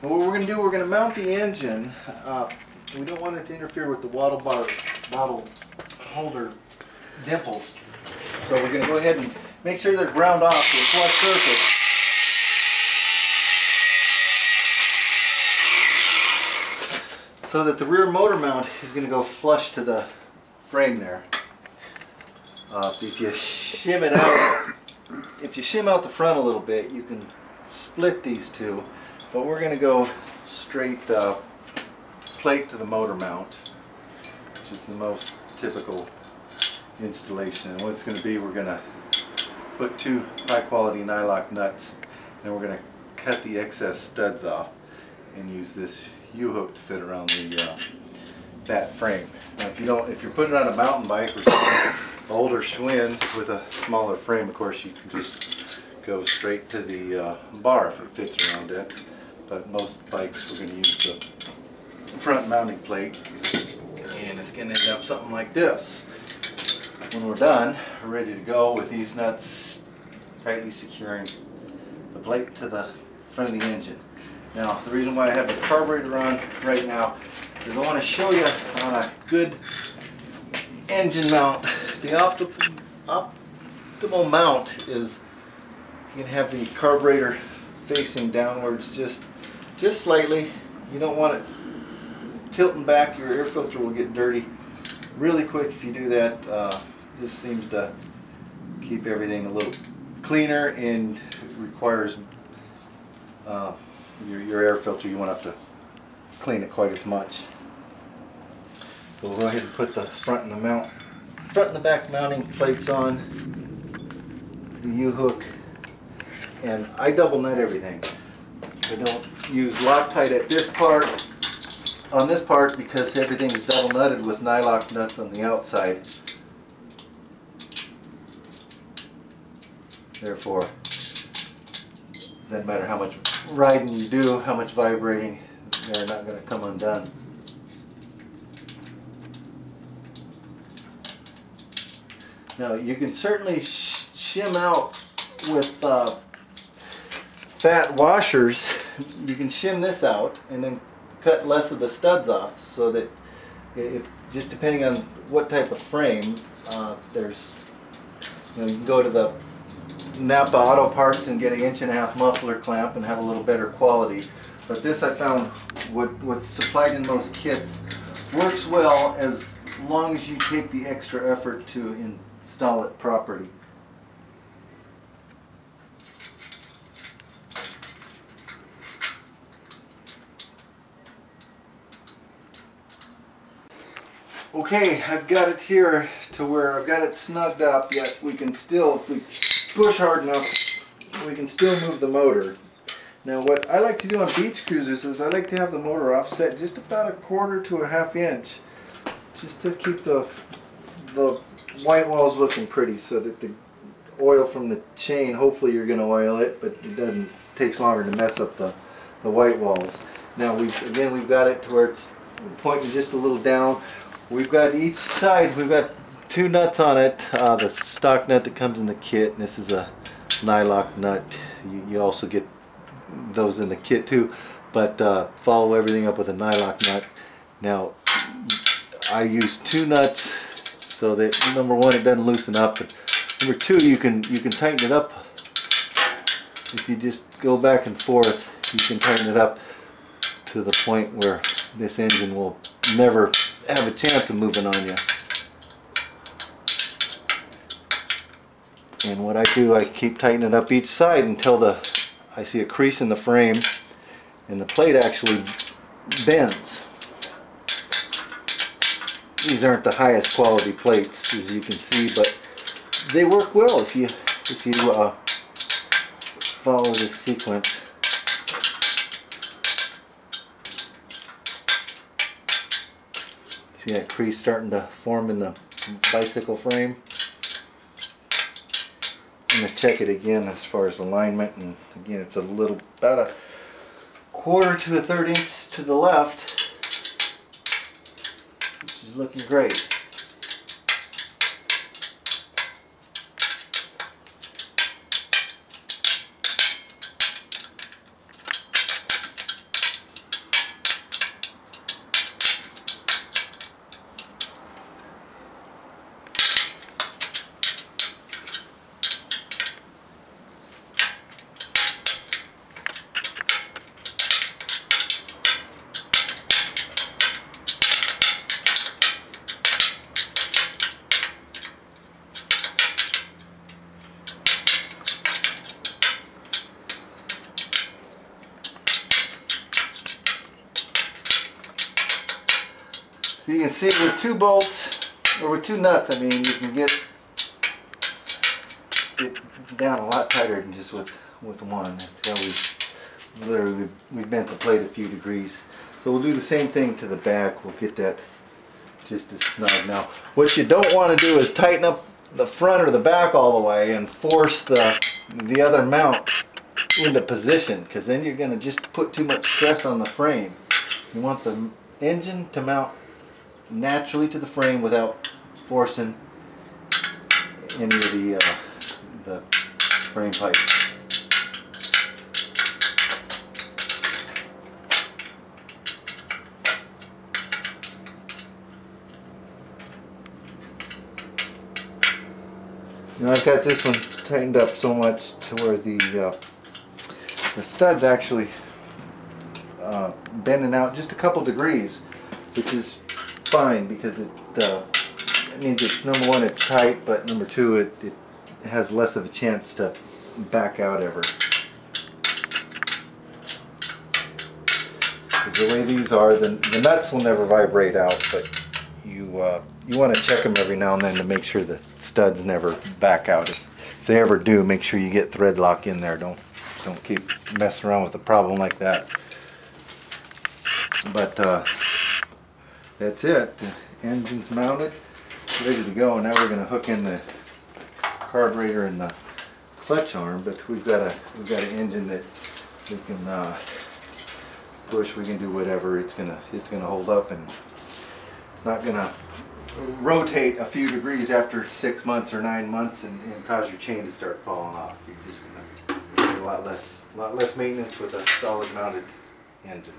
And what we're going to do, we're going to mount the engine. We don't want it to interfere with the bottle holder dimples. So we're going to go ahead and make sure they're ground off to a flush surface. So that the rear motor mount is going to go flush to the frame there. If you shim it out, if you shim out the front a little bit, you can split these two. But we're going to go straight plate to the motor mount, which is the most typical installation. And what it's going to be, we're going to put two high quality nylock nuts, and we're going to cut the excess studs off and use this U-hook to fit around the fat frame. Now if you're putting it on a mountain bike or something, the older Schwinn with a smaller frame, of course you can just go straight to the bar if it fits around it. But most bikes we're going to use the front mounting plate, and it's going to end up something like this. When we're done, we're ready to go with these nuts tightly securing the plate to the front of the engine. Now, the reason why I have the carburetor on right now is I want to show you on a good engine mount. The optimal mount is you can have the carburetor facing downwards just slightly. You don't want it tilting back. Your air filter will get dirty really quick if you do that. This seems to keep everything a little cleaner, and it requires your air filter, you won't have to clean it quite as much. So we'll go ahead and put the front and the back mounting plates on, the U-hook, and I double nut everything. I don't use Loctite at this part, on this part, because everything is double nutted with nylock nuts on the outside. Therefore, doesn't matter how much riding you do, how much vibrating, they're not going to come undone. Now you can certainly shim out with fat washers. You can shim this out and then cut less of the studs off, so that just depending on what type of frame, you can go to the Napa Auto Parts and get an 1.5-inch muffler clamp and have a little better quality. But this, I found, what's supplied in most kits works well as long as you take the extra effort to install it properly. Okay, I've got it here to where I've got it snugged up, yet we can still, if we push hard enough, we can still move the motor. Now what I like to do on beach cruisers is I like to have the motor offset just about 1/4 to 1/2 inch, just to keep the white walls looking pretty, so that the oil from the chain, hopefully you're going to oil it, but it takes longer to mess up the white walls. Now we've got it to where it's pointing just a little down. We've got each side, we've got 2 nuts on it, the stock nut that comes in the kit, and this is a nylock nut. You also get those in the kit too, but follow everything up with a nylock nut. Now I use 2 nuts so that, number one, it doesn't loosen up, but number two, you can tighten it up. If you just go back and forth, you can tighten it up to the point where this engine will never have a chance of moving on you. And what I do, I keep tightening up each side until I see a crease in the frame and the plate actually bends. These aren't the highest quality plates, as you can see, but they work well if you follow this sequence. See that crease starting to form in the bicycle frame? I'm going to check it again as far as alignment, and again it's about 1/4 to 1/3 inch to the left, which is looking great. So you can see with 2 bolts, or with 2 nuts, I mean, you can get it down a lot tighter than just with one. That's how we bent the plate a few degrees. So we'll do the same thing to the back. We'll get that just as snug. Now, what you don't want to do is tighten up the front or the back all the way and force the other mount into position, because then you're going to just put too much stress on the frame. You want the engine to mount naturally to the frame without forcing any of the frame pipes. Now I've got this one tightened up so much to where the stud's actually bending out just a couple degrees, which is fine because it means it's, number one, it's tight, but number two, it has less of a chance to back out ever. Because the way these are, the nuts will never vibrate out, but you want to check them every now and then to make sure the studs never back out. If they ever do, make sure you get thread lock in there. Don't keep messing around with a problem like that. But that's it. The engine's mounted, ready to go. Now we're going to hook in the carburetor and the clutch arm. But we've got an engine that we can push. We can do whatever. It's gonna hold up, and it's not gonna rotate a few degrees after 6 months or 9 months and cause your chain to start falling off. You're just gonna get a lot less maintenance with a solid mounted engine.